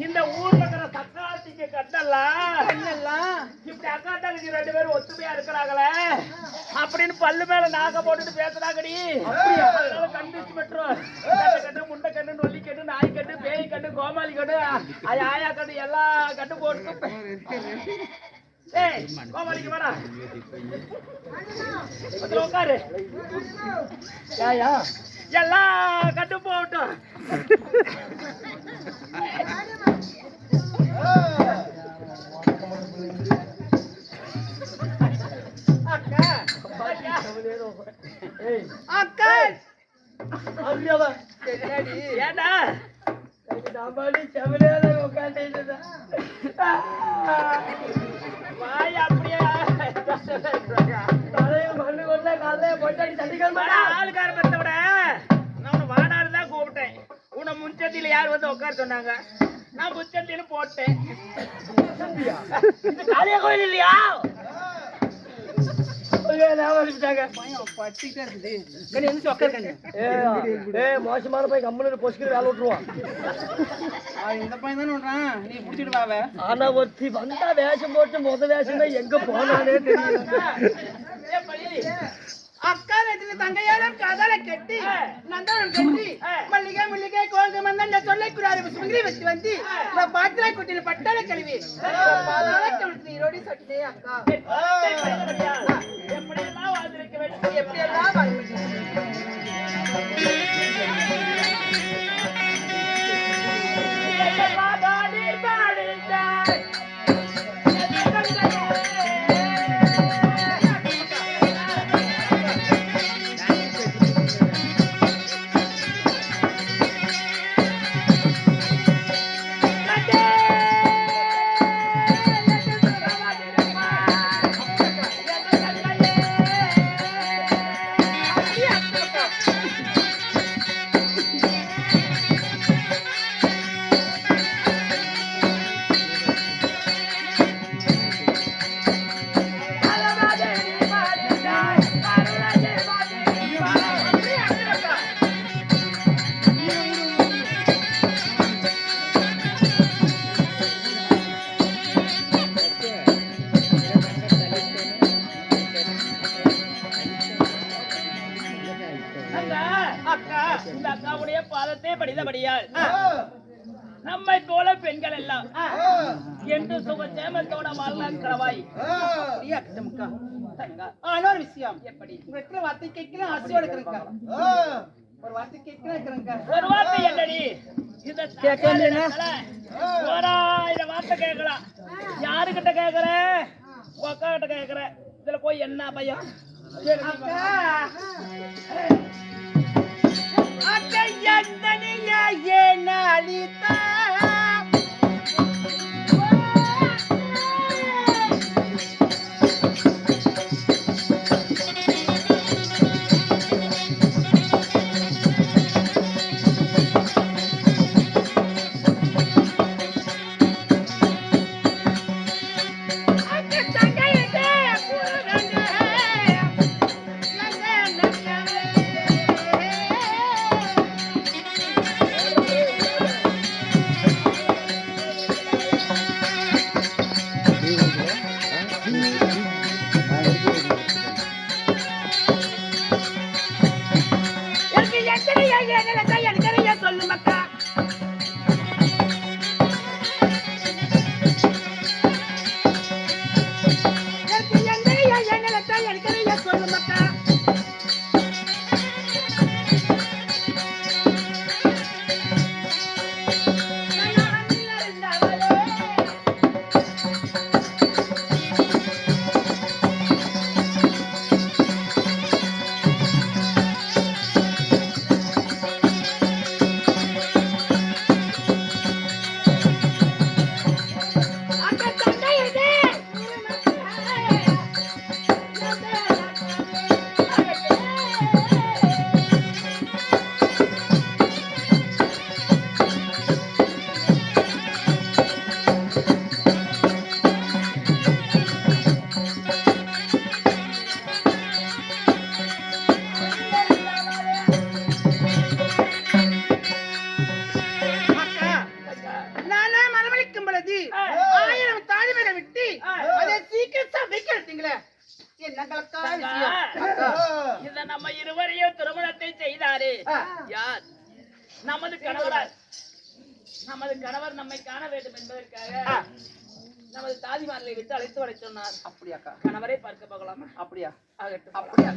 இந்த ஊர்ல இருக்கிற சக்காத்திக்கு கட்டலாம் இப்படி அக்கா தங்கச்சி 2 பேரும் ஒத்துமையா இருக்கிறாங்களே அப்படின்னு பல்லு மேல நாக போட்டுட்டு பேசுறாங்கடி. கண்டிச்சு பெற்றோம் கட்டு முண்டை கட்டு நொல்லி கட்டு நாய் கட்டு பேய் கட்டு கோமாளி கட்டு ஆயா கட்டு எல்லா கட்டு போட்டு கோமாளிக்கு வேணா உட்காரு எல்லா கட்டு போட்டோம். ஏண்டா வாய் அப்படியே ஆளுக்கார பத்த விட நான் வாடான்னு தான் கூப்பிட்டேன். உன்னை முன்சத்தியில யார் வந்து உட்கார சொன்னாங்க? நான் முன்சத்தின்னு போட்டேன். காளியா கோயில் இல்லையா? மோசமான போய் கம்பெனி பொசுக்கிட்டு வேலை விட்டுருவான். இந்த பையன் தானே விடுறான், நீ புடிச்சிட்டு வாவே. ஆனா ஒருத்தி வந்தா வேஷம் போட்டு வேஷம் தான் எங்க போனானே தெரியல. அக்கா வீட்டுல தங்கையாரும் காதால கட்டி நந்தவனம் கட்டி மல்லிகை முல்லிகை கோல்கு மந்தன் சொல்லக்கூடாது சுங்கரி வச்சு வந்து நான் பாத்திரா குட்டியில பட்டால கழுவி பாதாள கழுத்து ஈரோடி சட்டே அக்கா எப்படியெல்லாம் வாழ்ந்திருக்க வேண்டும், எப்படியெல்லாம் வாழ்ந்திருக்க. பாதத்தை படித்தபடியால் நம்மை போல பெண்கள் எல்லாம் என்று சுகஜேமத்தோட வாழ்நாட்களவாய் இன்னொரு விஷயம் எப்படி உங்க வார்த்தை கேட்கல ஆசையோட இருக்கிறேங்க ஒரு வார்த்தை கேட்கிறேங்க ஒரு வார்த்தை என்னடி இந்த கேட்கல ஓராயிரம் வார்த்தை கேட்கலாம் யாருகிட்ட கேட்கற அக்கா கிட்ட கேட்கற இதுல போய் என்ன பையன் சொல்லு மக்கா சொல்லு மக்கா நம்ம இருவரையும் திருமணத்தை செய்தாரே யார் நமது கணவர் நம்மை காண வேண்டும் என்பதற்காக நமது தாதிமார்களை விட்டு அழைத்து வர சொன்னார். அப்படியாக்கா? கணவரை பார்க்க போகலாமா? அப்படியா? ஆகட்டும். அப்படியா?